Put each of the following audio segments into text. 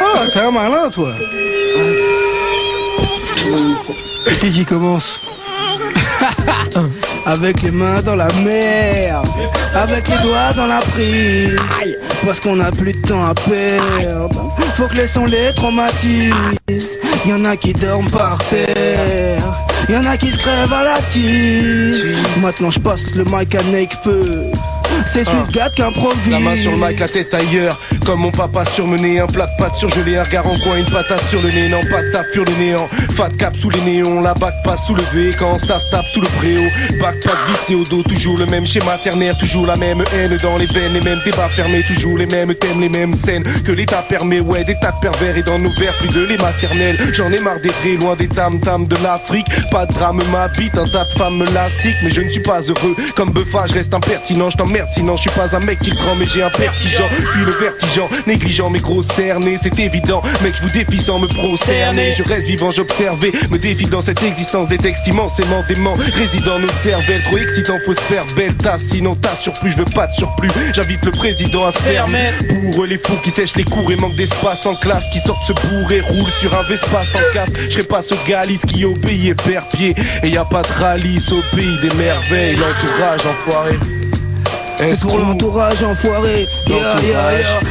Ah, t'es un malin, toi. C'est qui commence? Avec les mains dans la merde, avec les doigts dans la prise, parce qu'on a plus de temps à perdre. Faut que les sons les traumatisent. Y'en a qui dorment par terre, y'en a qui se crèvent à la tise. Maintenant je passe le mic à Nekfeu. C'est celui de gars qu'improvise. La main sur le mic, la tête ailleurs. Comme mon papa surmené, un plat de pâtes surgelé, un regard en coin, une patate sur le nez. Non, pas de tape pur le néant. Fat cap sous les néons, la bac passe soulevée. Quand ça se tape sous le préau. Backpack vissé au dos, toujours le même schéma ternaire. Toujours la même haine dans les veines, les mêmes débats fermés. Toujours les mêmes thèmes, les mêmes scènes que l'État permet. Ouais, des tas de pervers et dans nos verres, plus de lait maternel. J'en ai marre des vrais, loin des tam-tams de l'Afrique. Pas de drame m'habite, un tas de femmes me lastiquent. Mais je ne suis pas heureux, comme Buffa, je reste impertinent. Je t'emmerde sinon je suis pas un mec qui le prend mais j'ai un vertigeant. Puis le vertigeant, négligent mais gros cerné. C'est évident, mec je vous défie sans me prosterner. Je reste vivant, j'observais, me défile dans cette existence. Des textes immensément dément, résident nos cervelles. Trop excitant, faut se faire belle tasse. Sinon t'as surplus, je veux pas de surplus. J'invite le président à se fermer. Pour les fous qui sèchent les cours et manquent d'espace en classe, qui sortent se bourrer, roulent sur un Vespa sans casque. Je serai pas ce galice qui obéit et perd pied. Et y a pas de ralice au pays des merveilles. L'entourage enfoiré. C'est pour l'entourage enfoiré.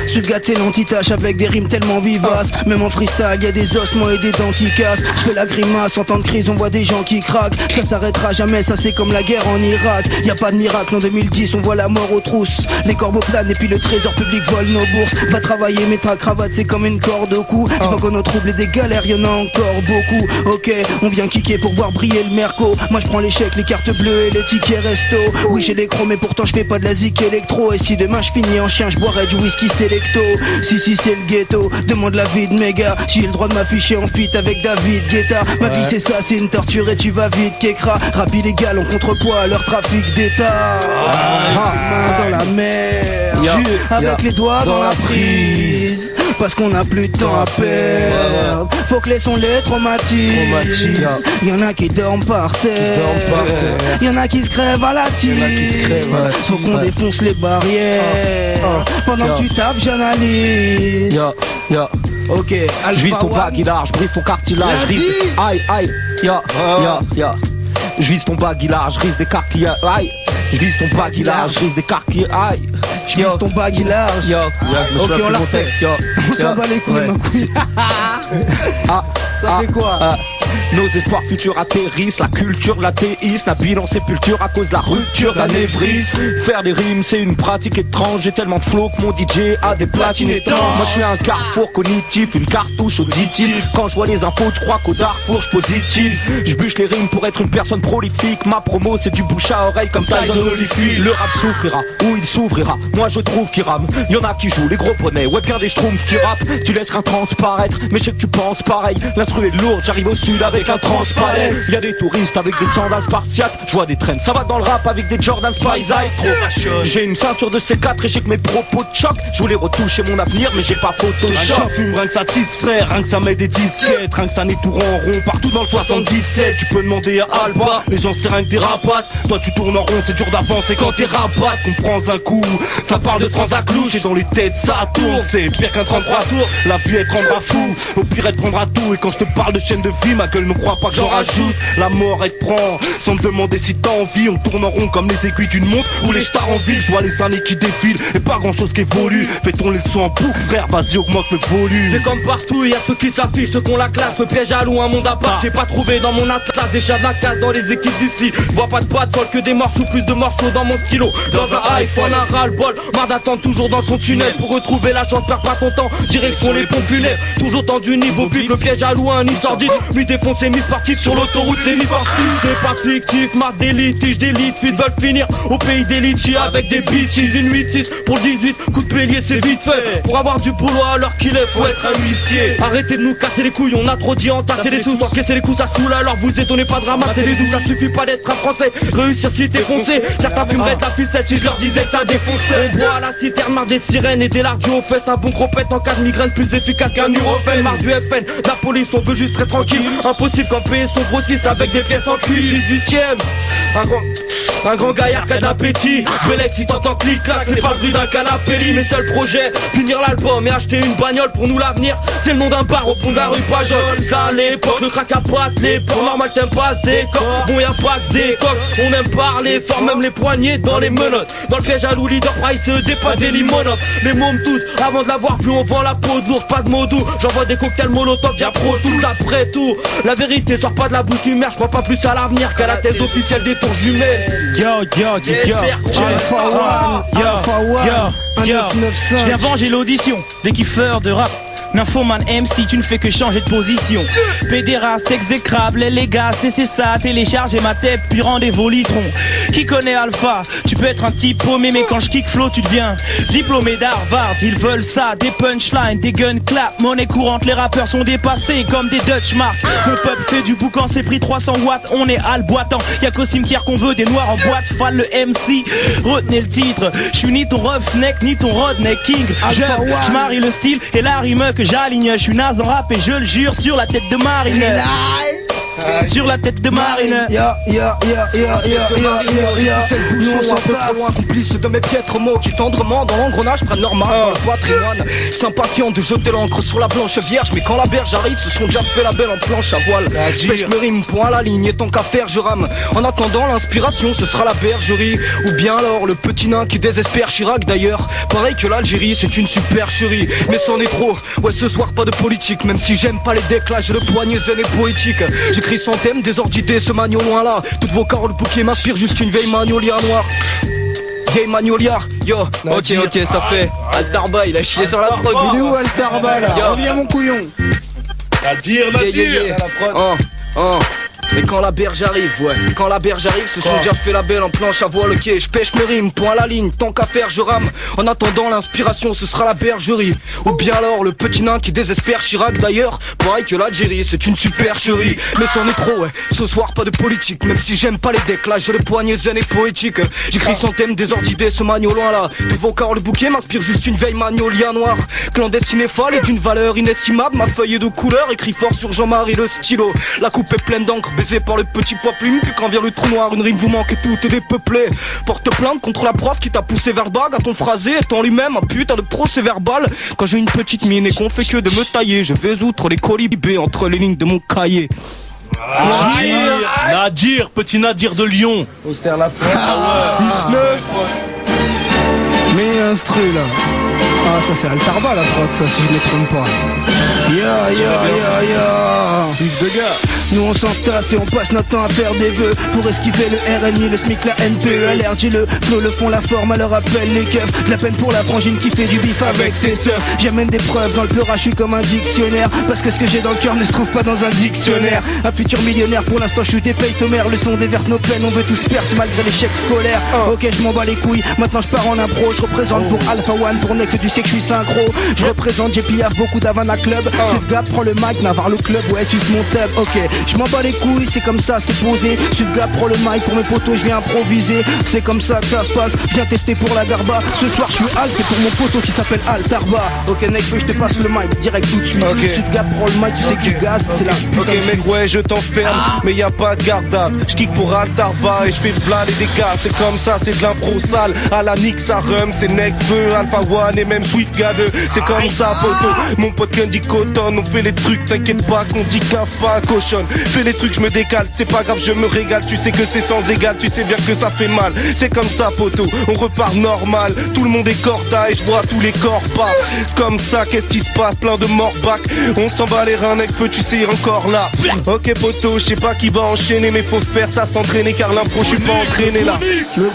Celui de gars c'est l'anti-tâche avec des rimes tellement vivaces. Même en freestyle y'a des ossements et des dents qui cassent. Je fais la grimace en temps de crise, on voit des gens qui craquent. Ça s'arrêtera jamais, ça c'est comme la guerre en Irak. Y a pas de miracle en 2010, on voit la mort aux trousses. Les corbeaux planent et puis le trésor public vole nos bourses. Va travailler, mets ta cravate, c'est comme une corde au cou. Je vois qu'on a trouble et des galères, y'en a encore beaucoup. Ok, on vient kicker pour voir briller le merco. Moi je prends les chèques, les cartes bleues et les tickets resto. Oui j'ai les crocs mais pourtant je fais pas de la zik électro. Et si demain je finis en chien, je boirai du whisky sélecto. Si c'est le ghetto, demande la vie de mes gars. J'ai le droit de m'afficher en feat avec David Guetta. Ma vie c'est ça, c'est une torture et tu vas vite Kekra. Rap illégal en contrepoids à leur trafic d'état. Main dans la mer, avec les doigts dans la prise, parce qu'on a plus de temps à perdre. Faut que les sons les traumatisent. Y'en a qui dorment par terre, y'en a qui se crèvent à la tise. Faut qu'on défonce les barrières. Pendant que tu tapes, j'analyse. Ok, je vise ton baguillard, je brise ton cartilage. Aïe, aïe, je vise ton baguillard, je risque des carquillages. Aïe, je vise ton baguillard, je risque des carquillages. Aïe, je vise ton baguillard. Ok, on l'a refait. On s'en bat les couilles, ma couille. Ça fait quoi? Nos espoirs futurs atterrissent, la culture l'athéiste, la bilan sépulture à cause de la rupture d'anévrisme. Faire des rimes c'est une pratique étrange, j'ai tellement de flow que mon DJ a des platines étanches. Moi je suis un carrefour cognitif, une cartouche auditive. Quand je vois les infos, je crois qu'au Darfour je positive. Je bûche les rimes pour être une personne prolifique. Ma promo c'est du bouche à oreille comme Tyson Holyfield. Le rap souffrira, ou il s'ouvrira, moi je trouve qu'il rame. Y'en a qui jouent les gros bonnets, ouais bien des schtroumpfs qui rappent. Tu laisses rien transparaître, mais je sais que tu penses pareil. L'instru est lourde, j'arrive au sud avec un transparent. Y'a des touristes avec des sandales spartiates. Je vois des traînes, ça va dans le rap avec des Jordan Spice Eye. J'ai une ceinture de C4 et j'ai que mes propos de choc. Je voulais retoucher mon avenir mais j'ai pas Photoshop. Fume, rien que ça tisse frère, rien que ça met des disquettes. Rien que ça nettoie en rond partout dans le 77. Tu peux demander à Alba, les gens c'est rien que des rapaces. Toi tu tournes en rond, c'est dur d'avancer quand t'es rapace. On prend un coup, ça parle de transaclouche. Et dans les têtes ça tourne, c'est pire qu'un 33 tours. La vie elle te rendra fou, au pire elle te prendra tout. Et quand je te parle de chaîne de vie, ma gueule ne croit pas que j'en rajoute. La mort elle te prend, sans me demander si t'as envie. On tourne en rond comme les aiguilles d'une montre ou les stars en ville. Je vois les années qui défilent et pas grand chose qui évolue. Fais ton les sons en boucle frère, vas-y augmente le volume. C'est comme partout, y'a ceux qui s'affichent, ceux qu'on la classe. Le piège à loup, un monde à part. J'ai pas trouvé dans mon atlas déjà de la casse dans les équipes d'ici. Vois pas de boîte folle que des morceaux, plus de morceaux dans mon stylo. Dans un iPhone, un ras-le-bol, marre d'attendre toujours dans son tunnel. Pour retrouver la chance, perds pas ton temps, direction les pompes funèbres. Toujours tendu niveau bip, le piège à loup, un nid sordide. Lui défoncer, mis parti sur l'autoroute, c'est ni parti. C'est pas fictif, marre des litiges, d'élite. Filles veulent finir au pays des litchis avec des bitches. Une 8-6 pour le 18, coup de bélier c'est vite fait. Pour avoir du boulot alors qu'il est, faut être un huissier. Arrêtez de nous casser les couilles, on a trop dit entasser les sous. Encaisser les coups ça saoule alors vous étonnez pas de ramasser les sous. Ça suffit pas d'être un français, réussir si t'es foncé. Certains pu me mettre la ficelle si je leur disais que ça défonçait. On boit à la citerne, marre des sirènes et des lardus aux fesses. Un bon cropette en cas de migraine plus efficace qu'un Nurofen. Marre du FN, la police on veut juste très tranquille. Un impossible quand payer son grossiste avec des pièces en cuir. 18ème, un grand gaillard qui a de l'appétit. Bellec si t'entends clic-clac, c'est pas le bruit d'un canapé. Mes seuls projets, finir l'album et acheter une bagnole pour nous l'avenir. C'est le nom d'un bar au fond de la rue Pajol. Ça à l'époque, le crack à patte, l'époque normal t'aimes pas ce décor. Bon y'a pas que des coques, on aime parler fort, même les poignets dans les menottes. Dans le piège à loup, leader price, des pas des limonopes. Les mômes tous, avant de l'avoir vu on vend la peau de l'ours, pas de mots doux. J'envoie des cocktails molotov, y'a pro tout après tout. La vérité sort pas de la bouche du maire, j'crois pas plus à l'avenir qu'à la thèse officielle des tours jumelles. Yo, je viens venger l'audition des kiffeurs de rap. Nymphoman MC, tu ne fais que changer de position. Pédéraste, exécrable, les gars, c'est ça. Téléchargez ma tête, puis rendez-vous litrons. Qui connaît Alpha? Tu peux être un type paumé, mais quand je kick flow, tu deviens diplômé d'Harvard. Ils veulent ça, des punchlines, des gun clap. Monnaie courante, les rappeurs sont dépassés comme des Dutch marks. Mon peuple fait du boucan, c'est pris 300 watts. On est halboitant, y'a qu'au cimetière qu'on veut des noirs en boîte. Fall le MC, retenez le titre. Je suis ni ton roughneck, ni ton redneck king. Je marie le style et la rime que j'aligne. Je suis naze en rap et je le jure sur la tête de Marine. Sur la tête de Marine. C'est le bouchon un peu trop loin, complice de mes piètres mots qui tendrement dans l'engrenage prennent leur marque dans le patrimoine. C'est impatient de jeter l'encre sur la blanche vierge, mais quand la berge arrive, ce sont déjà fait la belle en planche à voile. Pêche me rime, point à la ligne, et tant qu'à faire je rame. En attendant l'inspiration, ce sera la bergerie. Ou bien alors le petit nain qui désespère Chirac d'ailleurs. Pareil que l'Algérie, c'est une supercherie. Mais c'en est trop, ouais ce soir pas de politique. Même si j'aime pas les déclats, j'ai le poignet zen et poétique. J'écris sans thème, des ordres d'idées, ce magnon loin là. Toutes vos paroles bouquets m'inspirent juste une vieille magnolia noire. Vieille magnolia, yo, ok, ça fait. Altarba, il a chié sur la prod. Il est où Altarba là? Reviens mon couillon. Nadir, Mais quand la berge arrive, ouais, quand la berge arrive, ce sont déjà fait la belle en planche à voile, ok. Je pêche mes rimes, point à la ligne, tant qu'à faire je rame. En attendant l'inspiration, ce sera la bergerie. Ou bien alors le petit nain qui désespère Chirac d'ailleurs. Pareil que l'Algérie, c'est une supercherie. Mais c'en est trop, ouais, ce soir pas de politique. Même si j'aime pas les decks, là j'ai le poignet zen et poétique. J'écris sans thème, des ordres d'idées, ce magnon loin là. Tous vos corps, le bouquet m'inspire juste une vieille magnolia noire. Clandestine et folle et d'une valeur inestimable. Ma feuille est de couleur, écrit fort sur Jean-Marie le stylo. La coupe est pleine d'encre, baisé par le petit poids plume. Puis quand vient le trou noir, une rime vous manque et tout est dépeuplé. Porte plainte contre la prof qui t'a poussé vers le bag. À ton phrasé étant lui-même un putain de procès verbal. Quand j'ai une petite mine et qu'on fait que de me tailler, je vais outre les colibés entre les lignes de mon cahier. Nadir, petit Nadir de Lyon. Austère la porte. 6-9. Mais instru là. Ah ça c'est Altarba la prod ça si je me trompe pas. Suite de gars. Nous on s'entasse et on passe notre temps à faire des vœux pour esquiver le RNI, le SMIC, la NPE. Allergie, le flow, le fond, la forme, à leur appel les keufs. De la peine pour la frangine qui fait du bif avec ses sœurs. J'amène des preuves dans le pleurage, je suis comme un dictionnaire. Parce que ce que j'ai dans le cœur ne se trouve pas dans un dictionnaire. Un futur millionnaire, pour l'instant je suis des pays sommaires. Le son déverse nos peines, on veut tous percer malgré l'échec scolaire. Ok je m'en bats les couilles, maintenant je pars en impro. Je représente pour Alpha One, pour Nex, tu sais que je suis synchro. Je représente JPF, beaucoup d'Havana Club. Sufgap prend le mic, Navarre le club, ouais suce mon tub. Ok, je m'en bats les couilles, c'est comme ça, c'est posé. Sufgap prend le mic, pour mes potos je viens improviser. C'est comme ça que ça se passe, viens tester pour la garba. Ce soir je suis Al, c'est pour mon poteau qui s'appelle Altarba. Ok Nex, je te passe le mic direct tout de suite. Sufgap prend le mic, tu sais que tu gaz, c'est la putain. Ok mec, ouais je t'enferme, mais y a pas de garde à. Je kick pour Altarba et je fais plein les dégâts. C'est comme ça, c'est de l'impro sale. À la Nix ça rum, c'est Nekfeu, Alpha One et même Sweet Gade. C'est comme ça poto, mon pote Candy Cotton. On fait les trucs, t'inquiète pas qu'on dit cave pas cochonne. Fais les trucs, je me décale, c'est pas grave, je me régale. Tu sais que c'est sans égal, tu sais bien que ça fait mal. C'est comme ça poto, on repart normal. Tout le monde est corda et je vois tous les corps pas. Comme ça, qu'est-ce qui se passe, plein de morts back. On s'en bat les reins, Nekfeu, tu sais encore là. Ok poto, je sais pas qui va enchaîner, mais faut faire ça s'entraîner car l'impro, je suis pas entraîné là. Le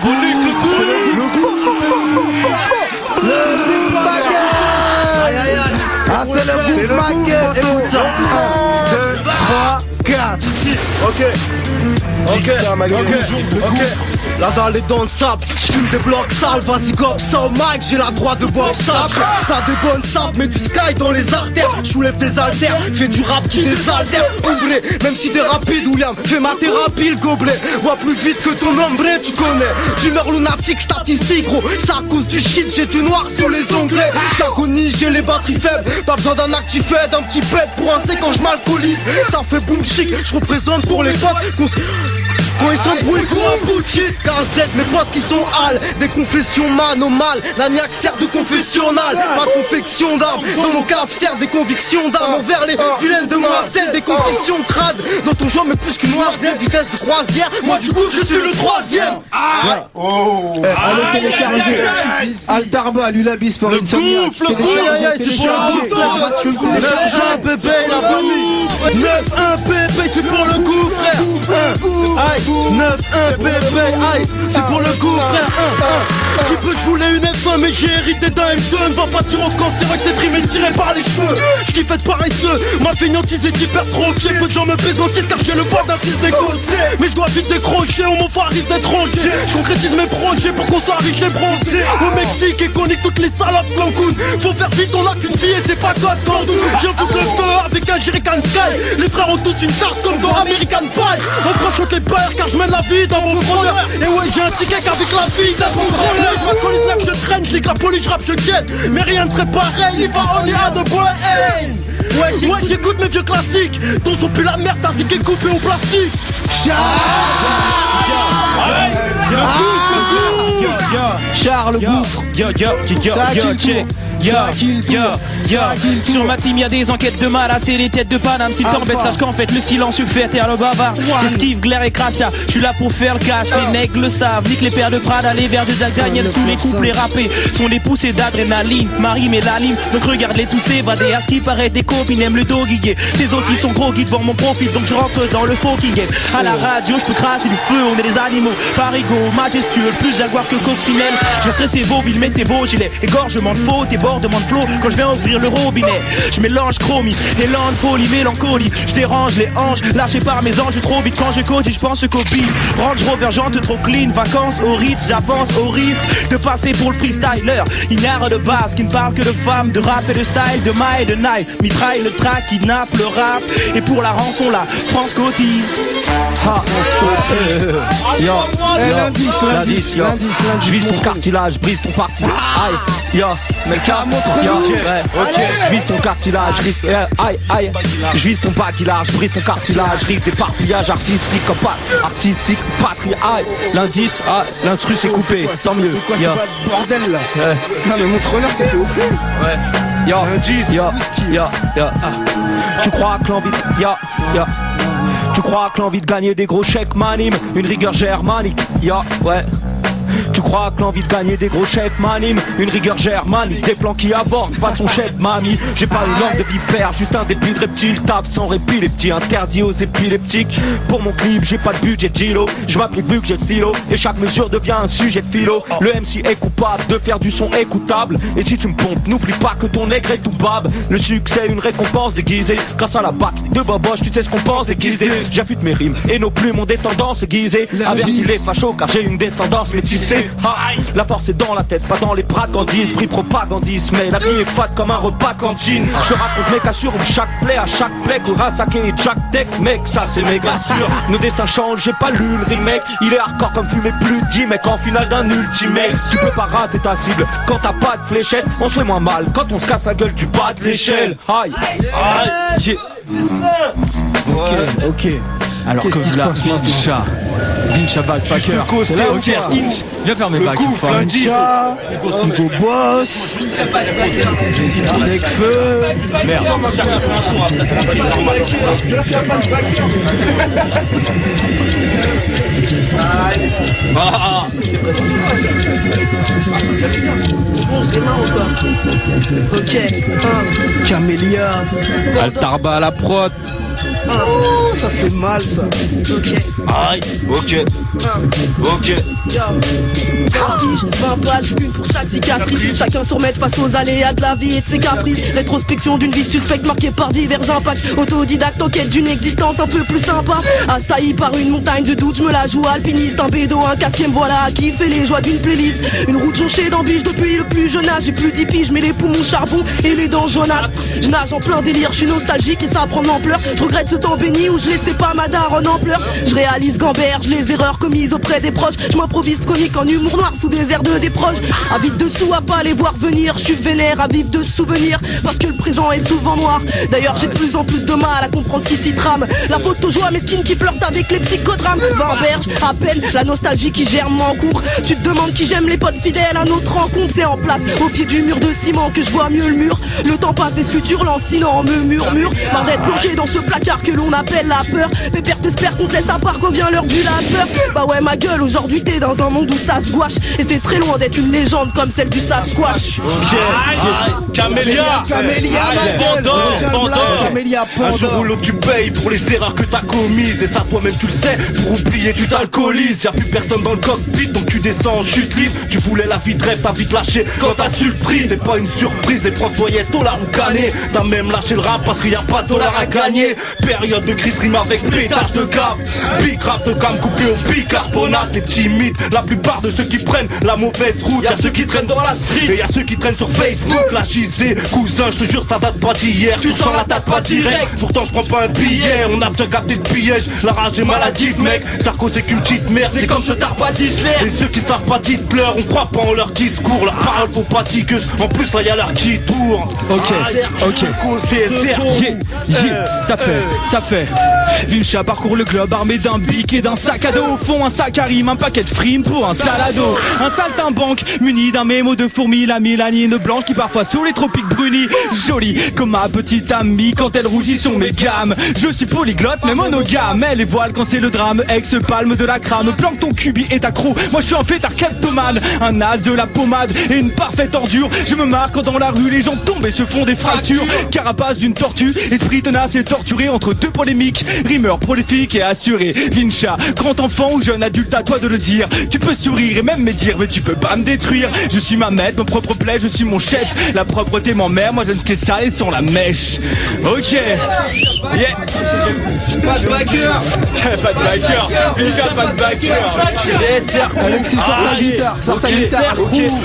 ah c'est le bouffe ma gueule. 1, 2, 3, 4. Ok. Ok, là dans les dents de sable, j'fume des blocs sales, vas-y gobe ça au mic, j'ai la droite de boire sable. Pas de bonne sable, mais du sky dans les artères. J'soulève des haltères, fais du rap qui désaltère. Ombré, même si t'es rapide, William, fais ma thérapie le gobelet. Vois plus vite que ton ombre, tu connais. D'humeur lunatique, statistique gros, c'est à cause du shit, j'ai du noir sur les onglets. J'agonie, j'ai les batteries faibles, pas besoin d'un actif aide, un petit pet pour un C quand je m'alcoolise. Ça fait boom chic, je représente pour les potes quand ils s'embrouillent pour un bullshit. KZ, mes potes qui sont hal, des confessions mal, la niaque sert de confessionnal. Ma confection d'armes, dans mon cave sert des convictions d'armes envers les vilaines demoiselles, des conditions crades. Dans ton joint mais plus qu'une noisette, vitesse de croisière, moi du coup je suis le troisième. Allez télécharger Altarba, Lulabis for Insomniac. Le gouffre, c'est pour le gouffre. 9-1 bébé, la famille. 9-1 bébé, c'est pour le coup frère. Aïe, 9-1 bébé, aïe, c'est pour le coup frère. Tu peux, je voulais une F1 mais j'ai hérité d'un M2. Va partir au cancer avec cette rime tirée par les cheveux. J'kiffe être paresseux, ma feignantise est hypertrophiée. Peu de gens me plaisantissent car j'ai le voix d'un fils d'écossais. Mais je dois vite décrocher ou mon phare risque d'être rangé. J'concrétise mes projets pour qu'on soit riche et bronzé. Au Mexique et qu'on nique toutes les salopes Cancun. Faut faire vite, on a qu'une fille et c'est pas God Cordoue. Je fous le feu avec un Jerrycan Sky. Les frères ont tous une carte comme dans American Pie. On prend choquer peur car je mène la vie dans mon bonheur. Et ouais j'ai un ticket qu'avec la fille d'un contrôleur. Je m'alcoolise là que je traîne, je lis que la police, je rappe, je guette. Mais rien ne serait pareil, il va on y a de boy. Ouais j'écoute mes vieux classiques. Ton son pue la merde, t'as ziqué coupé au plastique. Charles Gouffre. Sur ma team y'a des enquêtes de malades, c'est les têtes de Paname. S'il t'embête, sache qu'en fait le silence fait taire le bavard. J'esquive glaire et crachat, j'suis là pour faire le cash. Les nègres le savent, nique les paires de Prada, les verres de Jack Daniels. Tous les couplets rappés sont des poussées d'adrénaline. Marie met la lime, donc regarde-les tous s'évader. À ce qui paraît des copines aiment le dos guillé. Ces autres ils sont gros guides devant mon profil, donc je rentre dans le fucking game. À la radio j'peux cracher du feu, on est des animaux. Parigo, majestueux, plus jaguar que coccinelle. Je stressé vos villes, mettez vos gilets. Égorgement de faute, débordement de flot. Quand je viens ouvrir le robinet, je mélange chromie, élan de folie, mélancolie. Je dérange les hanches, lâché par mes anges trop vite. Quand je coach, je pense copie. Range Rover, jante trop clean, vacances au Ritz, j'avance au risque de passer pour le freestyler. Ignare de base, qui ne parle que de femmes, de rap et de style, de maille et de night. Mitraille le track, kidnappe le rap. Et pour la rançon là, France cotise. L'indice, je vise ton cartilage, brise ton parti. Aïe, yo, mec, je vise ton cartilage, aïe, je vise ton cartilage, brise ton cartilage, rive d'éparpillage artistique, artistique, patrie, aïe, l'indice, l'instru c'est coupé, tant mieux. C'est quoi, c'est pas le bordel là? Non mais montre-leur que t'es au fond. Tu crois que l'envie, tu crois que l'envie de gagner des gros chèques m'anime, une rigueur germanique, Tu crois que l'envie de gagner des gros chèques m'anime, une rigueur germanique, des plans qui abordent façon chèque mamie. J'ai pas une langue de vipère, juste un début de reptile. Tape sans répit les petits, interdit aux épileptiques. Pour mon clip j'ai pas de budget de Gilo, je m'applique vu que j'ai le stylo. Et chaque mesure devient un sujet de philo. Le MC est coupable de faire du son écoutable. Et si tu me pompes, n'oublie pas que ton nègre est tout bab. Le succès une récompense déguisée, grâce à la bac de Boboche tu sais ce qu'on pense déguisé. J'affûte mes rimes et nos plumes ont des tendances aiguisées. Avertis les fachos car j'ai une descendance métissée. La force est dans la tête, pas dans les bras Gandhi. Esprit propagandiste, mais la vie est fade comme un repas cantine. Je raconte mes cassures où chaque plaie à chaque plaie Kurasake et Jack Tech, mec, ça c'est méga sûr. Nos destins changent, j'ai pas lu le remake. Il est hardcore comme fumer plus de 10 mecs en finale d'un ultimate. Tu peux pas rater ta cible quand t'as pas de fléchette. On se fait moins mal quand on se casse la gueule du bas de l'échelle. Aïe, aïe, Ok. Alors qu'est-ce qui se passe maintenant? Vincha Backpacker. C'est là où ok, Inch, viens faire mes bacs. Vincha, Hugo Boss, Necfeu. Merde. Ok. Camélia. Altarba à la prod. Ça fait mal ça. Ok. Aïe, ok. Ok. 20 pages, une pour chaque cicatrice. Chacun se remettre face aux aléas de la vie et de ses caprices. Rétrospection d'une vie suspecte marquée par divers impacts. Autodidacte en quête d'une existence un peu plus sympa. Assailli par une montagne de doutes, je me la joue alpiniste. Un bédo, un casquier, me voilà à kiffer les joies d'une playlist. Une route jonchée d'ambiches depuis le plus jeune âge. J'ai plus d'10 piges, mais les poumons charbon et les dents jaunâtres. Je nage en plein délire, je suis nostalgique et ça prend de l'ampleur. Je regrette ce temps béni où je laissais pas ma daronne en pleurs. Je réalise gamberge les erreurs commises auprès des proches. Je m'improvise chronique en humour noir sous des airs de des proches. À vide dessous à pas les voir venir. Je suis vénère à vivre de souvenirs parce que le présent est souvent noir. D'ailleurs j'ai de plus en plus de mal à comprendre si s'y trame. La photo joie mesquine qui flirte avec les psychodrames. 20 berges, à peine la nostalgie qui germe m'encourt. Tu te demandes qui j'aime, les potes fidèles à notre rencontre. C'est en place au pied du mur de ciment que je vois mieux le mur. Le temps passe et ce futur lancinant me murmure. Marre d'être plongé dans ce placard que l'on appelle la peur. Pépère t'espère qu'on te laisse à part quand vient l'heure du lapeur. Bah ouais ma gueule, aujourd'hui t'es dans un monde où ça se gouache. Et c'est très loin d'être une légende comme celle du Sasquatch. Camélia, Camélia, un jour ou l'autre tu payes pour les erreurs que t'as commises. Et ça toi-même tu le sais, pour oublier tu t'alcoolises. Y'a plus personne dans le cockpit donc tu descends en chute libre. Tu voulais la vie de rêve, t'as vite lâché quand t'as su le prix. C'est pas une surprise, les profs voyaient dollars ou cané. T'as même lâché le rap parce qu'il y a pas de dollars à gagner. Période de crise rime avec pétage de cap. Big rap de cam coupé au bicarbonate. Les timides, la plupart de ceux qui prennent la mauvaise route. Y'a ceux qui traînent dans la street et y'a ceux qui traînent sur Facebook. La chisée, cousin, je te jure ça date pas d'hier. Tu sens la date pas direct, pourtant je prends pas un billet. On a bien capté le piège, la rage est maladive mec. Sarko c'est qu'une petite merde, c'est comme ce tarpa d'Hitler. Et ceux qui savent pas Hitler, on croit pas en leur discours. Leurs paroles font fatigueuses, en plus là y'a leur petit tour. Ok, ça fait. Vincha parcourt le globe armé d'un bic et d'un sac à dos. Au fond un sac à rime, un paquet de frimes pour un salado. Un saltimbanque muni d'un mémo de fourmi. La mélanine blanche qui parfois sous les tropiques brunit. Jolie comme ma petite amie quand elle rougit sur mes gammes. Je suis polyglotte mais monogame. Elle les voile quand c'est le drame. Ex-palme de la crame, planque ton cubi et accro. Moi je suis un fêtard kleptomane, un as de la pommade et une parfaite ordure. Je me marque quand dans la rue les gens tombent et se font des fractures. Carapace d'une tortue, esprit tenace et torturé entre deux polémiques. Rimeur prolifique et assuré. Vincha, grand enfant ou jeune adulte, à toi de le dire. Tu peux sourire et même me dire mais tu peux pas me détruire. Je suis ma maître, mon propre plaie, je suis mon chef. La propreté m'emmerde, moi j'aime ce qui est sale et sans la mèche. Ok. Yeah. Pas de backer. Pas de backer. Vincha, pas de backer. Alexis sort ta guitare, sort ta guitare.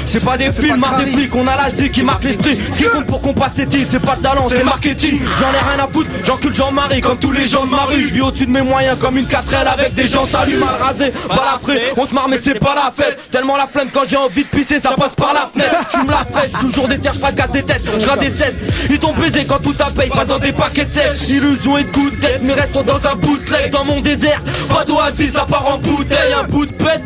C'est pas des films, marque des flics, on a la zik qui marque l'esprit. Ce qui compte pour qu'on passe les titres, c'est pas de talent, c'est marketing. J'en ai rien à foutre, j'encule Jean-Marie comme tous les gens de ma rue. Je vis au-dessus de mes moyens comme une 4L avec des gens talus mal rasés, balafrés. On se marre mais c'est pas la fête. Tellement la flemme quand j'ai envie de pisser, ça passe par la fenêtre. Tu me la prêtes, toujours des terres, je fracasse des têtes, je rate des cesses. Ils t'ont baisé quand tout ta paye, pas dans des paquets de sèche. Illusion et coup de tête, mes restes sont dans un bootleg. Dans mon désert, pas d'oasis, ça part en bouteille, un bout de pète.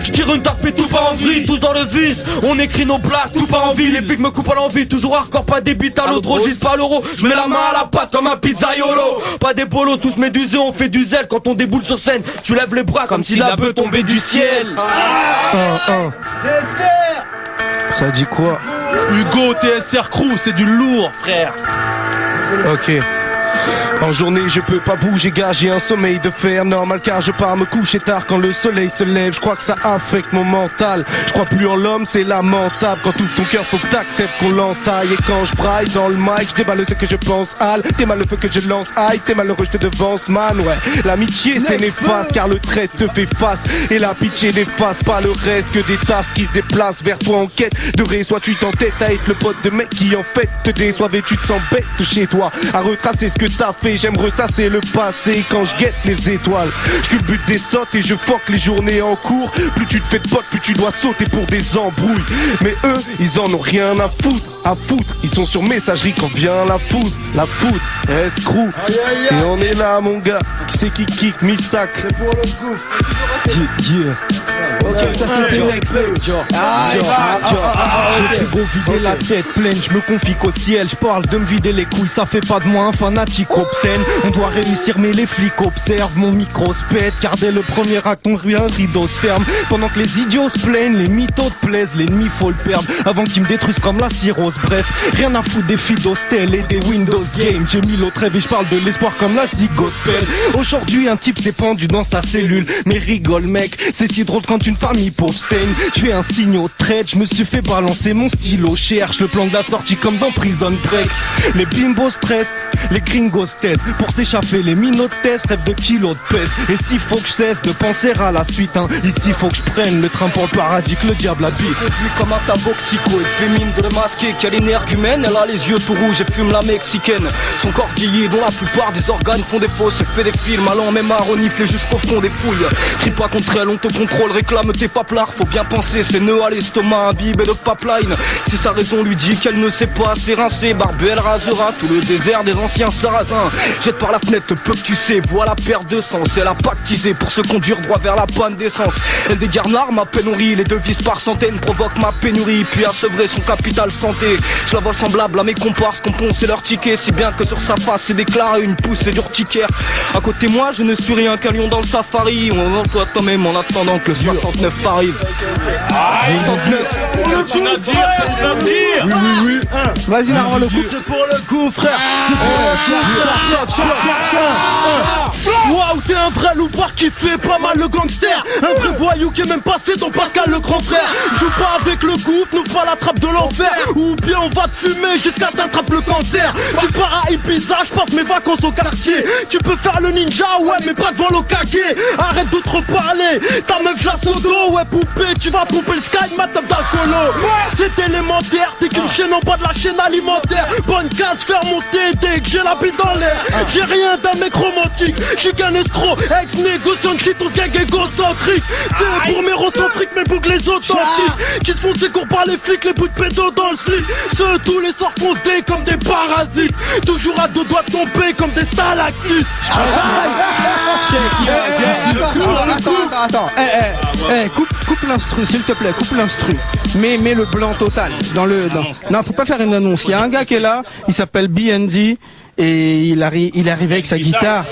Je tire une tape et tout part en vrille, tous dans le vice. On écrit nos places, tout part en ville. Les flics me coupent à l'envie, toujours hardcore, pas des bites à l'autre registre, pas l'euro. Je mets la main à la pâte comme un pizzaiolo. Pas des polos, tous médusés, on fait du zèle. Quand on déboule sur scène, tu lèves les bras comme si la bœuf tombait du ciel. Ça dit quoi? Hugo TSR Crew, c'est du lourd frère. Ok. En journée je peux pas bouger gars, j'ai un sommeil de fer normal car je pars me coucher tard quand le soleil se lève. Je crois que ça affecte mon mental, je crois plus en l'homme, c'est lamentable. Quand tout ton cœur faut que t'acceptes qu'on l'entaille. Et quand je braille dans le mic, je déballe ce que je pense. Al, t'es mal le feu que je lance, aïe, t'es malheureux, je te devance man. Ouais, l'amitié c'est néfaste car le trait te fait face. Et la pitié n'efface pas le reste que des tasses qui se déplacent vers toi en quête de ré. Soit tu t'entêtes à être le pote de mec qui en fait te déçoive et tu te sens bête chez toi à retracer ce que t'as fait. J'aime ressasser le passé quand je guette les étoiles. Je culbute des sautes et je fuck les journées en cours. Plus tu te fais de potes, plus tu dois sauter pour des embrouilles. Mais eux, ils en ont rien à foutre. Ils sont sur messagerie quand vient la foudre, escrew. Et on est là mon gars, qui c'est qui kick, mi-sac. C'est pour le coup. Yeah. Ok, ça c'était Nekfeu. J'ai plus beau vider la tête pleine, je me confie qu'au ciel. Je parle de me vider les couilles, ça fait pas de moi un fanatique obscène. On doit réussir mais les flics observent. Mon micro se pète car dès le premier acte on rue un rideau se ferme. Pendant que les idiots se plaignent, les mythos te plaisent. L'ennemi faut le perdre avant qu'ils me détruisent comme la cirrhose. Bref, rien à foutre des filles d'hostel et des Windows Games. J'ai mis l'autre rêve et je parle de l'espoir comme la zig gospel. Aujourd'hui un type s'est pendu dans sa cellule. Mais rigole mec, c'est si drôle quand une famille pauvre saigne. Je fais un signe au trade, je me suis fait balancer mon stylo. Cherche le plan de la sortie comme dans Prison Break. Les bimbos stressent, les gringos testent. Pour s'échapper les minots testent, rêve de kilos de pèse. Et s'il faut que je cesse de penser à la suite hein. Ici faut que je prenne le train pour le paradis que le diable habite. Conduit comme un taboxico et fémine de masquer. Qui a l'énergumène, elle a les yeux tout rouges et fume la mexicaine. Son corps vieilli dont la plupart des organes font défaut. Se fait des films allant même à renifler jusqu'au fond des fouilles. Crie pas contre elle, on te contrôle, réclame tes paplards. Faut bien penser, c'est nœud à l'estomac, imbibé de pipeline. Si sa raison lui dit qu'elle ne sait pas s'érincer, Barbie elle rasera tout le désert des anciens sarrasins. Jette par la fenêtre peu que tu sais, vois la perte de sens. Elle a pactisé pour se conduire droit vers la panne d'essence. Elle dégarnard ma pénurie, les devises par centaines provoquent ma pénurie. Puis à sevrer son capital santé, je la vois semblable à mes comparses qu'on ponçait leur ticket. Si bien que sur sa face c'est déclaré une poussée d'urticaire. À côté moi je ne suis rien qu'un lion dans le safari. On envoie toi-même en attendant que le 69 arrive. 69. Tu n'as dire. Oui. Vas-y, Narva, le coup. C'est pour le coup, frère. Waouh, t'es un vrai loupard qui fait pas mal le gangster. Un vrai voyou qui est même passé dans Pascal le grand frère. Joue pas avec le gouffre, nous pas la trappe de l'enfer. Ou bien on va te fumer jusqu'à t'attraper le cancer. Tu pars à Ibiza, je passe mes vacances au quartier. Tu peux faire le ninja, ouais, mais pas devant l'Okage. Arrête de te reparler, ta meuf la sodo. Ouais, poupée, tu vas pomper le sky, ma top dans le colo. C'est élémentaire, t'es qu'une chaîne en bas de la chaîne alimentaire. Bonne case, faire monter dès que j'ai la bille dans l'air. J'ai rien d'un mec romantique, j'suis qu'un escroc, ex-négociant de shit, on se gang égocentrique. C'est pour mes rocentriques, mes boucles les authentiques. Qui se font ses cours par les flics, les bouts de pédo dans le slip. Ceux tous les soirs foncent des comme des parasites. Toujours à deux doigts de tomber comme des stalactites. Attends. Coupe l'instru, s'il te plaît, coupe l'instru. Mais mets le blanc total. Non, faut pas faire une annonce. Il y a un gars qui est là, il s'appelle BND. Et il est arrivé avec sa guitare.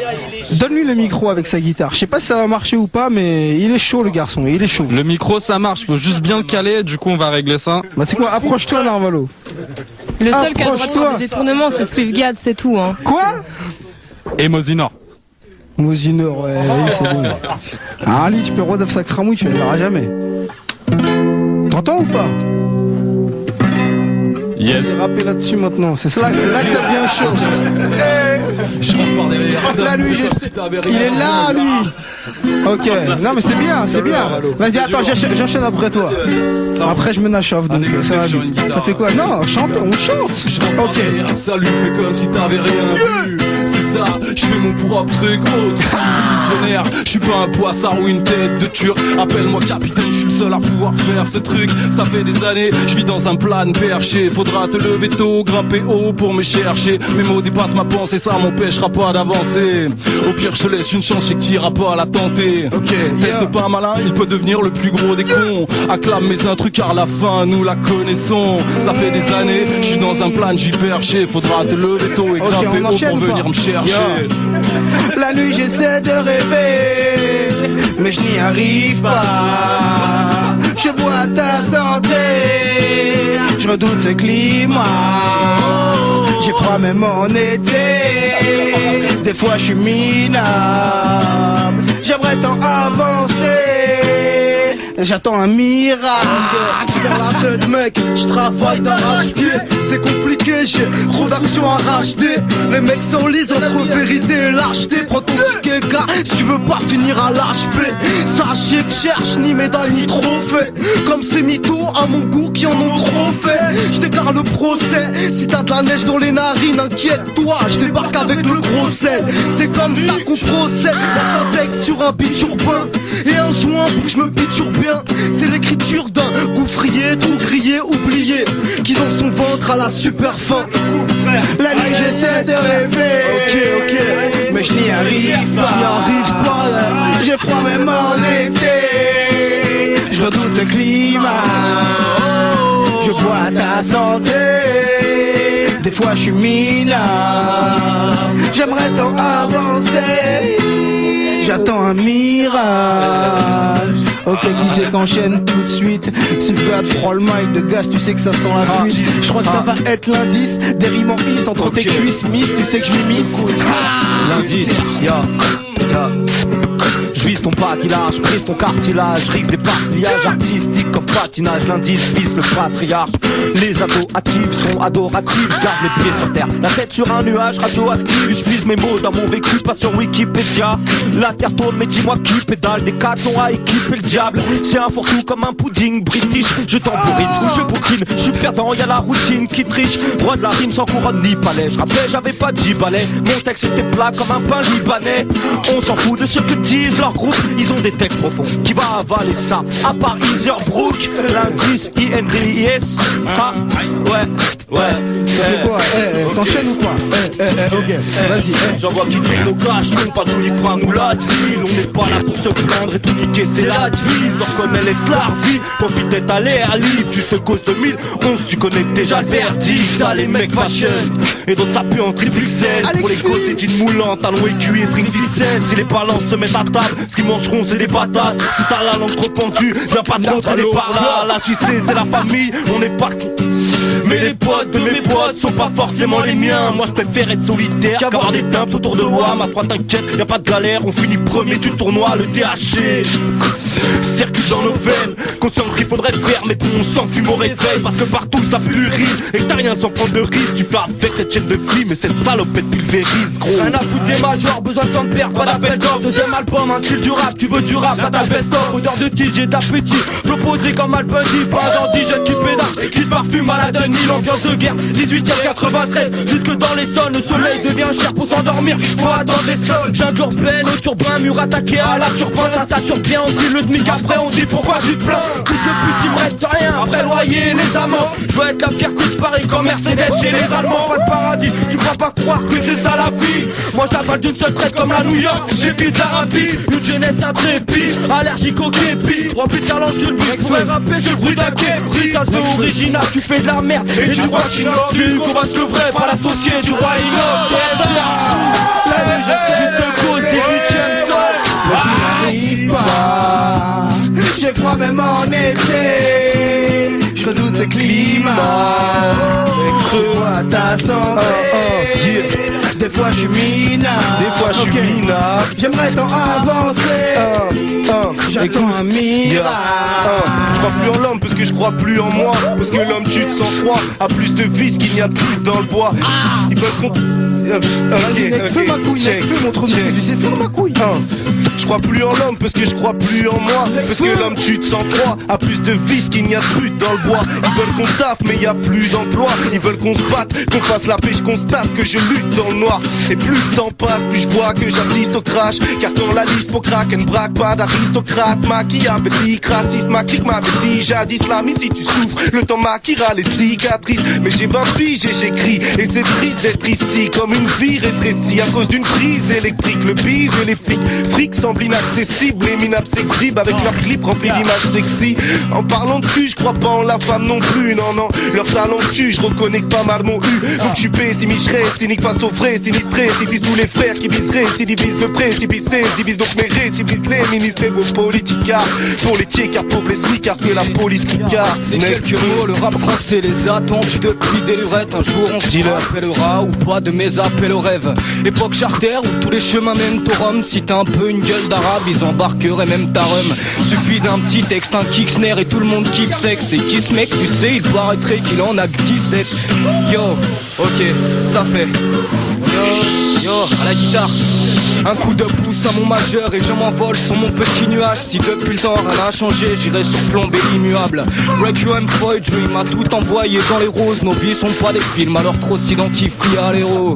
Donne-lui le micro avec sa guitare. Je sais pas si ça va marcher ou pas, mais il est chaud le garçon, il est chaud. Le micro ça marche, faut juste bien le caler, du coup on va régler ça. Bah c'est quoi, approche-toi Narvalo. Le seul qui a le droit de faire des détournements c'est SwiftGad, c'est tout hein. Quoi? Et Mosinor. Mosinor, ouais, c'est bon. Ali, tu peux redef sa cramouille, tu ne verras jamais. T'entends ou pas? Yes. J'ai rappé là-dessus maintenant, c'est là que ça devient chaud. Je rentre par derrière. Là, lui, il est là, lui. Ok, non mais c'est bien. Vas-y, attends, j'enchaîne après toi. Après, je me nachave, donc ça va vite. Ça fait quoi? Non, on chante. Je rentre par derrière, salut, fais comme si t'avais rien vu. C'est ça, je fais mon propre truc, visionnaire. Je suis pas un poissard ou une tête de turc. Appelle-moi capitaine, je suis le seul à pouvoir faire ce truc. Ça fait des années, je vis dans un plan perché. Faudra te lever tôt, grimper haut pour me chercher. Mes mots dépassent ma pensée, ça m'empêchera pas d'avancer. Au pire, je te laisse une chance, je sais que t'iras pas la tenter. Reste pas malin, il peut devenir le plus gros des cons. Acclame mes intrus car la fin, nous la connaissons. Ça fait des années, je suis dans un plan, j'y perché. Faudra te lever tôt et grimper haut pour venir me chercher. La nuit, j'essaie de rêver, mais je n'y arrive pas. Je bois ta santé, je redoute ce climat. J'ai froid même en été, des fois je suis minable. J'aimerais tant avancer, j'attends un miracle. Dans la tête mec, je travaille d'arrache-pied. C'est compliqué, j'ai trop d'actions à racheter. Les mecs s'enlisent entre vérité et lâcheté. Prends ton ticket car si tu veux pas finir à l'HP. Sachez que je cherche ni médaille ni trophée. Comme ces mythos à mon goût qui en ont trop fait. Je déclare le procès. Si t'as de la neige dans les narines, inquiète-toi, je débarque avec le gros sel. C'est comme ça qu'on procède. Lâche un texte sur un beat urbain et un joint pour que je me piture bien. C'est l'écriture d'un gouffrier, trop grillé, oublié, qui dans son ventre a la super faim. La nuit j'essaie de rêver, ok, mais je n'y arrive pas. J'ai froid même en été, Je redoute ce climat, je bois ta santé. Des fois je suis minable, j'aimerais tant avancer. J'attends un mirage. Ok, qui c'est qu'enchaîne tout de suite. Safeguard prend le mic de gaz, tu sais que ça sent la fuite. Je crois que ça va être l'indice. Des rimes en is entre tes cuisses, miss, tu sais que je miss. L'indice, ya. Je vise ton paquillage, brise ton cartilage, risque des parpillages artistiques comme patinage. L'indice vise le patriarche. Les ados actifs sont adoratifs. Je garde les pieds sur terre, la tête sur un nuage radioactif. Je vise mes mots dans mon vécu, pas sur Wikipédia. La terre tourne, mais dis-moi qui pédale. Des cacons à équiper le diable. C'est un fourre-tout comme un pudding british. Je tempourine ou je bouquine. Je suis perdant, y'a la routine qui triche. Roi de la rime sans couronne ni palais. Je rappelais, j'avais pas 10 balais. Mon texte était plat comme un pain libanais. On s'en fout de ce que disent leurs groupes. Ils ont des textes profonds. Qui va avaler ça? À part Iserbrook. L'indice INDIS. Ah, ouais. T'enchaînes ou pas? Ok, vas-y. J'en vois qui tourne au cash, non pas tout libre à moulade ville. On n'est pas là pour se plaindre et tout niquer, c'est la devise. On reconnaît les Slarvis, profite d'être à l'air libre. Juste cause 2011, tu connais déjà le verdict. T'as les mecs fashion et d'autres ça pue en triple XL. Pour les gosses c'est jean moulant, talons aiguilles et string ficelle. Si les balances se mettent à table, ce qu'ils mangeront c'est des patates. Si t'as la langue trop pendue, viens pas trop traîner par là. Là tu sais c'est la famille, on est pas. Mais les potes de mes potes sont pas forcément les miens. Moi je préfère être solitaire qu'avoir des timbres autour de moi. Ma foi t'inquiète, y'a pas de galère. On finit premier du tournoi, le THC circule dans nos veines. Conscient qu'il faudrait faire, mais bon on s'en fume au réveil. Parce que partout ça pue l'urine et que t'as rien sans prendre de risque. Tu fais avec cette chaîne de vie, mais cette salopette pulvérise gros. Rien à foutre des majors, besoin de s'en perdre, pas d'appel d'or. Deuxième album, un style du rap, tu veux du rap, ça t'a best-of. Odeur de tige, j'ai d'appétit, proposé comme Albundi. Pas d'indigène qui pédale, qui se parfume à la Denis. L'ambiance de guerre, 18e 93. Jusque dans les zones, le soleil devient cher pour s'endormir. Faut attendre les sols, jungle urbaine, au turbin, mur attaqué à la turbine. Ça sature bien, on dit le SMIC, après on dit pourquoi tu te plains. Coup de pute, il me reste rien, après loyer, les amants. Je veux être la fierté de Paris comme Mercedes chez les Allemands. Pas de paradis, tu peux pas croire que c'est ça la vie. Moi je t'avale d'une seule traite comme la New York. J'ai pizza rapide, une jeunesse intrépide, allergique au képi. Rempli de talent, tu le but, pourrais rapper sur le bruit d'un képi. Ça se fait original, tu fais de la merde. Et tu crois qu'il tu combattes le vrai, pas l'associé du roi Inox. Juste cause, 18ème sol. J'y arrive pas, j'ai froid même en été. Je redoute ce climat, je vois ta santé. Des fois je suis minable, j'aimerais tant avancer. J'attends un miracle. Je crois plus en l'homme parce que je crois plus en moi. Parce que l'homme tue de sang-froid, a plus de vis qu'il n'y a de plus dans le bois. Ils veulent qu'on... Vas-y mec, fais ma couille, mec, fais montre-nous ce que tu sais, fais ma couille. Je crois plus en l'homme parce que je crois plus en moi. Parce que l'homme tue de sang-froid, a plus de vis qu'il n'y a de pute dans le bois. Ils veulent qu'on taffe mais y a plus d'emploi. Ils veulent qu'on se batte, qu'on fasse la paix. Je constate que je lutte dans le noir. Et plus le temps passe, plus je vois que j'assiste au crash. Car quand la liste pour crack, elle ne braque pas d'aristocrate. Machiavélique, raciste, ma clique m'avait dit jadis l'ami si tu souffres, le temps maquillera les cicatrices. Mais j'ai 20 piges et j'écris. Et c'est triste d'être ici comme une vie rétrécie à cause d'une prise électrique. Le bise et les flics, fric semblent inaccessibles. Les minables s'exhibent avec leurs clips remplis d'images sexy. En parlant de cul, je crois pas en la femme non plus. Non, non, leur talent tue, je reconnais que pas mal m'ont eu. Donc je suis pessimiste, cynique face aux vrais, sinistrés. Si disent tous les frères qui viseraient, si divisent le précipicé, divise donc mes récipices, les ministres et vos politicards. Pour les tchécards, pauvres les smicards, que la police picarde. C'est quelques mots, le rap français les a attendus depuis des lurettes. Un jour on se rappellera ou pas de mes appels au rêve. Époque charter où tous les chemins mènent au Rhum. Si t'as un peu une gueule d'arabe, ils embarqueraient même ta rhum. Suffit d'un petit texte, un kick snare et tout le monde kick sexe. Et qui ce mec, tu sais, il paraîtrait qu'il en a que 17. Yo, ok, ça fait. Yo, à la guitare. Un coup de pouce à mon majeur et je m'envole sur mon petit nuage. Si depuis le temps rien n'a changé, j'irai surplomber l'immuable. Requiem for a Dream a tout envoyé dans les roses. Nos vies sont pas des films, alors trop s'identifie à l'héros.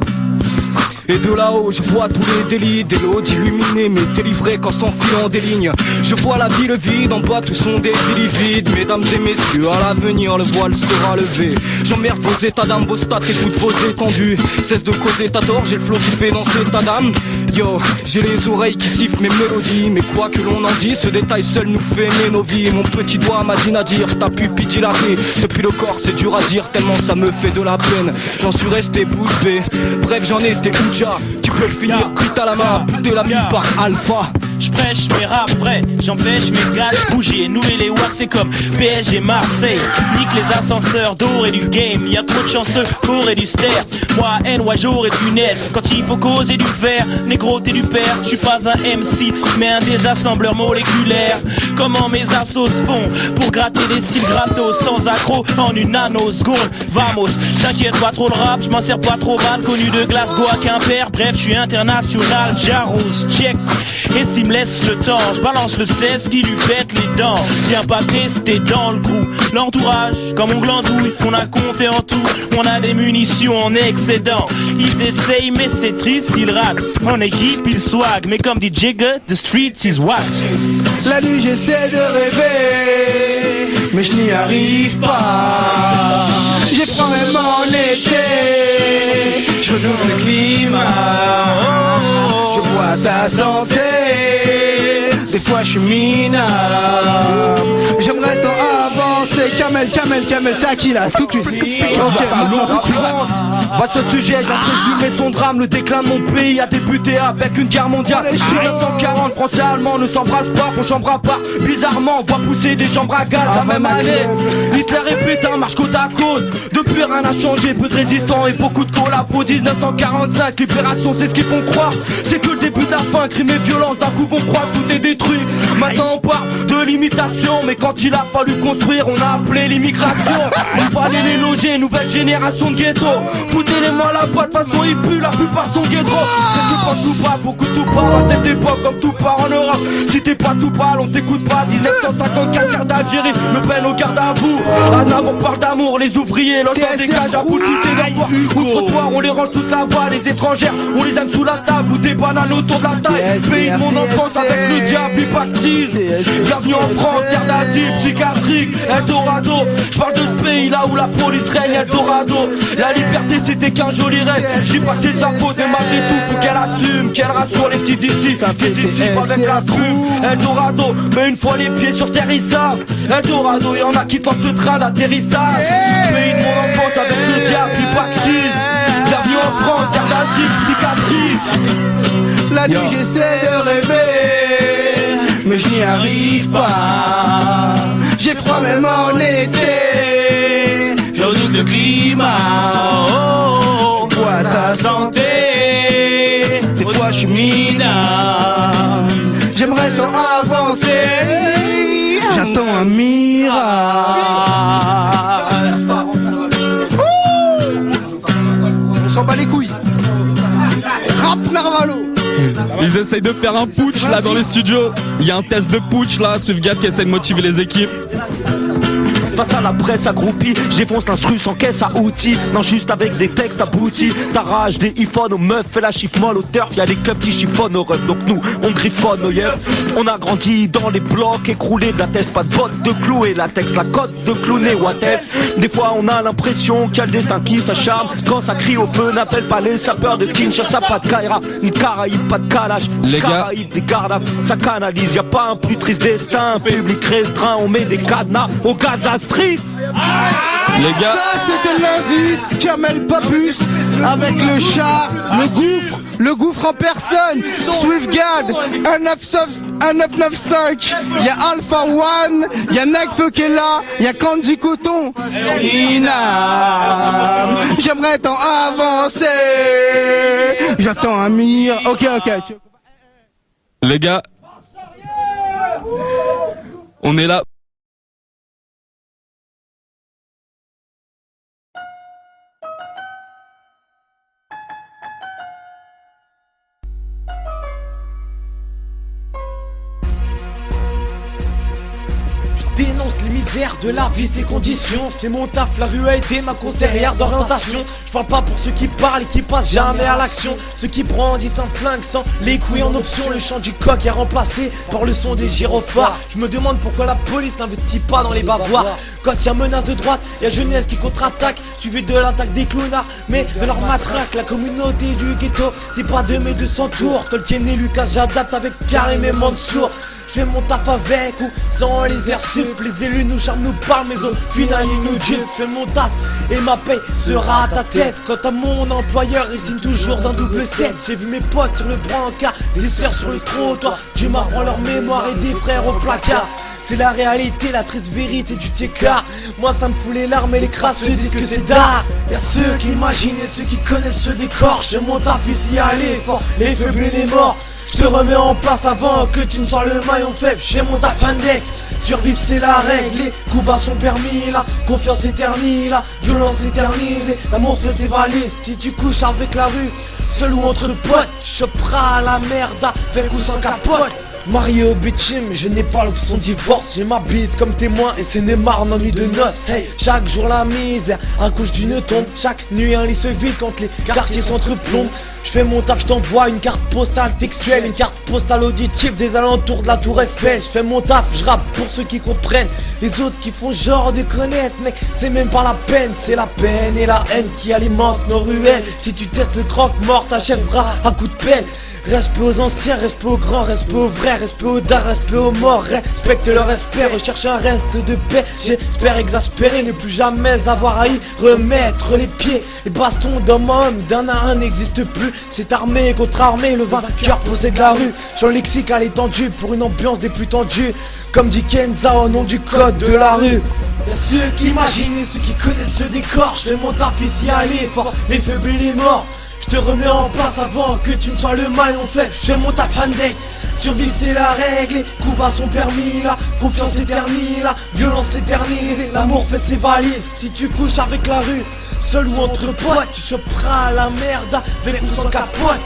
Et de là-haut je vois tous les délits, des lots illuminés mais délivrés qu'en s'enfilant des lignes. Je vois la ville vide, en bas tout sont des villes vides. Mesdames et messieurs, à l'avenir le voile sera levé. J'emmerde vos états d'âme, vos stats et toutes vos étendues. Cesse de causer, t'as tort, j'ai le flow qui fait danser ta dame. Yo, j'ai les oreilles qui sifflent mes mélodies. Mais quoi que l'on en dise, ce détail seul nous fait aimer nos vies. Mon petit doigt m'a dit Nadir, ta pupille dilatée. Depuis le corps c'est dur à dire, tellement ça me fait de la peine. J'en suis resté bouche bée, bref j'en étais Ouja. Tu peux le finir, pute à la main, buter la mine par Alpha. J'prêche mes rap vrai, j'empêche mes gars de bouger. Nous et les wax c'est comme PSG Marseille. Nique les ascenseurs d'or et du game. Y'a trop de chanceux, Corée du ster. Moi NY j'aurais du net. Quand il faut causer du fer, négro t'es du père. J'suis pas un MC, mais un désassembleur moléculaire. Comment mes assos font pour gratter des styles gratos sans accro en une nanoseconde. Vamos, t'inquiète pas trop le rap, j'm'en sers pas trop mal. Connu de Glasgow à Quimper, bref j'suis international. Jaros, check. Et si me laisse le temps, je balance le 16 qui lui pète les dents. Viens pas tester dans le crew. L'entourage, comme on glandouille, on a compté en tout. On a des munitions en excédent. Ils essayent mais c'est triste, ils ratent. En équipe ils swag, mais comme dit Jigga, the streets is what. La nuit j'essaie de rêver, mais je n'y arrive pas. J'ai froid même en été, je redoute le climat. Je vois ta santé, des fois je suis minable. J'aimerais tant avancer. Kamel, c'est à qui là? Tout de suite. Ok, maintenant tout de suite. Vaste sujet, je viens de résumer son drame. Le déclin de mon pays a débuté avec une guerre mondiale. 1940, Français et Allemands ne s'embrassent pas, font chambre à part. Bizarrement, on voit pousser des chambres à gaz la même année. Hitler et Pétain marchent côte à côte. Depuis rien n'a changé, peu de résistants et beaucoup de collabos. 1945, libération, c'est ce qu'ils font croire. C'est que le début de la fin, crime et violence. D'un coup vont croire que tout est détruit. Maintenant on parle de l'imitation, mais quand il a fallu construire, on a appelé l'immigration. Il fallait les loger, nouvelle génération de ghetto. Foutez-les-moi la boîte, de toute façon ils puent, la plupart sont ghetto. C'est que pas tout pas, beaucoup tout part à cette époque, comme tout part en Europe. Si t'es pas tout pâle, on t'écoute pas. 1954, guerre d'Algérie, Le Pen au garde à vous. On parle d'amour, les ouvriers, logent dans des cages à bout, tout est leur voix. Au trottoir, on les range tous la voix. Les étrangères, on les aime sous la table, ou des bananes autour de la taille. Pays de mon enfance avec le diable, il pactise. Bienvenue en France, guerre d'asile, psychiatrique, Eldorado. J'parle de ce pays là où la police règne, Eldorado. La liberté c'était qu'un joli rêve. J'ai pas que de sa faute, mais malgré tout faut qu'elle assume, qu'elle rassure les petits d'ici. Qui d'ici avec la plume, Eldorado. Mais une fois les pieds sur terre ils savent. Eldorado, y'en a qui tentent le train d'atterrissage. Pays de mon enfance avec le diable, il pactise. Bienvenue en France, guerre d'asile, psychiatrique. La nuit j'essaie de rêver, mais je n'y arrive pas. J'ai froid même en été, je redoute le climat. Oh, vois ta santé, des fois je suis minable. J'aimerais tant avancer, j'attends un miracle. On s'en bat les couilles. Rap Narvalo. Ils essayent de faire un putsch là dans les studios. Il y a un test de putsch là, Swiftgat qui essaie de motiver les équipes. Face à la presse accroupie, j'éfonce l'instru sans caisse à outils. Non, juste avec des textes aboutis. T'arraches des iPhones aux meufs, fais la chiffre molle au turf. Y'a les clubs qui chiffonnent aux refs, donc nous on griffonne aux yeux. On a grandi dans les blocs écroulés de la tête, pas de bottes de clous et latex, la cote de clowné what else. Des fois on a l'impression qu'il y a le destin qui s'acharne. Quand ça crie au feu, n'appelle pas les sapeurs de Kinshasa, pas de Kaira, ni de Caraïbes, pas de Kalash. Les gars, Caraïbes, des gardes, ça canalise, y a pas un plus triste destin. Un public restreint, on met des cadenas aux gars de la street. Les gars, ça c'était l'indice Kamel Papus avec le chat, le gouffre en personne, Swiftgad, 1995, il y a Alpha One, il y a Nekfeu qui est là, il y a Candy Coton, j'aimerais tant avancer, j'attends un mire, ok. les gars, on est là. dénonce les misères de la vie, ses conditions. C'est mon taf, la rue a été ma conseillère d'orientation. Je parle pas pour ceux qui parlent et qui passent jamais à l'action. Ceux qui brandissent un flingue sans les couilles en option. Le chant du coq est remplacé par le son des gyrophares. Je me demande pourquoi la police n'investit pas dans les bavoirs. Quand y'a menace de droite, y'a jeunesse qui contre-attaque, suivi de l'attaque des clownards, mais de leur matraque. La communauté du ghetto, c'est pas de mes 200 tours. Tolkien et Lucas, j'adapte avec Karim et Mansour. Je fais mon taf avec ou sans les airs sup. Les élus nous charment, nous parlent, mais au final ils nous dupent. Je fais mon taf et ma paye sera à ta tête. Quant à mon employeur, il signe toujours d'un double 7. J'ai vu mes potes sur le brancard, des sœurs sur le trottoir, du marbre en leur mémoire et des frères au placard. C'est la réalité, la triste vérité du tiécart. Moi ça me fout les larmes et les crasseux disent que c'est d'art. Y'a ceux qui imaginent et ceux qui connaissent ce décor. J'ai mon taf ici à l'effort, les faibles et les morts. Je te remets en place avant que tu ne sois le maillon faible. J'ai mon taf deck. Survivre c'est la règle, les coups bas sont permis, la confiance éternelle, la violence éternisée, l'amour fait ses valises. Si tu couches avec la rue, seul ou entre potes, tu choperas la merde avec ou sans capote. Marié au bitume, je n'ai pas l'option divorce. J'ai ma bite comme témoin et c'est Neymar en nuit de noces. Hey, chaque jour la misère, accouche d'une tombe. Chaque nuit un lit se vide quand les quartiers s'entreplombent. Je fais mon taf, je t'envoie une carte postale textuelle, une carte postale auditive des alentours de la tour Eiffel. Je fais mon taf, je rappe pour ceux qui comprennent. Les autres qui font genre de connaître, mec, c'est même pas la peine. C'est la peine et la haine qui alimentent nos ruelles. Si tu testes le croque-mort, t'achèveras à coup de pelle. Respect aux anciens, respect aux grands, respect aux vrais, respect aux dards, respect aux morts. Respecte leur respect, recherche un reste de paix. J'espère exaspérer, ne plus jamais avoir à y remettre les pieds. Les bastons d'homme à homme, d'un à un n'existent plus. C'est armé contre armé, le vainqueur possède la rue. Jean lexique à l'étendue pour une ambiance des plus tendues. Comme dit Kenza au nom du code de la rue. Y'a ceux qui imaginent et ceux qui connaissent le décor. Je fais mon taf ici à l'effort, les faibles et les morts. Je te remets en place avant que tu ne sois le maillon faible. Je fais mon taf deck. Survivre c'est la règle, les coups bas sont permis, la confiance éternelle, la violence éternisée, l'amour fait ses valises. Si tu couches avec la rue, seul ou entre potes, tu choperas la merde avec ou sans capote.